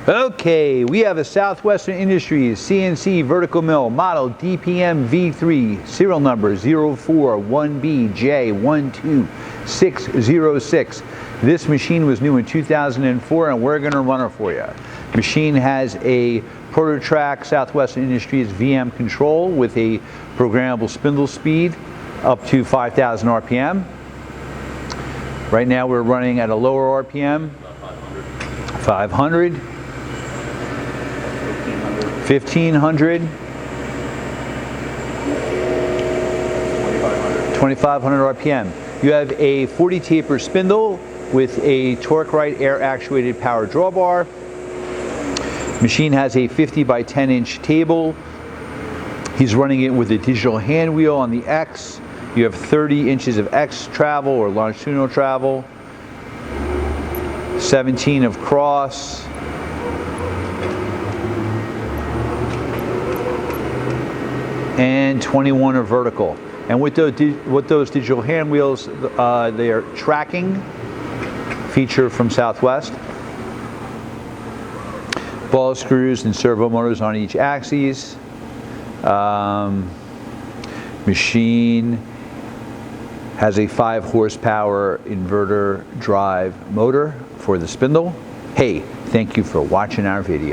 Okay, we have a Southwestern Industries CNC vertical mill model DPM V3, serial number 041BJ12606. This machine was new in 2004 and we're going to run it for you. Machine has a ProtoTrack Southwestern Industries VM control with a programmable spindle speed up to 5,000 RPM. Right now we're running at a lower RPM, 500, 1500, 2500 RPM. You have a 40 taper spindle with a torque right air actuated power drawbar. Machine has a 50 by 10 inch table. He's running it with a digital hand wheel on the X. You have 30 inches of X travel or longitudinal travel, 17 of cross, and 21 of vertical. And with those digital hand wheels, they are tracking feature from Southwest. Ball screws and servo motors on each axis. Machine has a 5 horsepower inverter drive motor for the spindle. Hey, thank you for watching our video.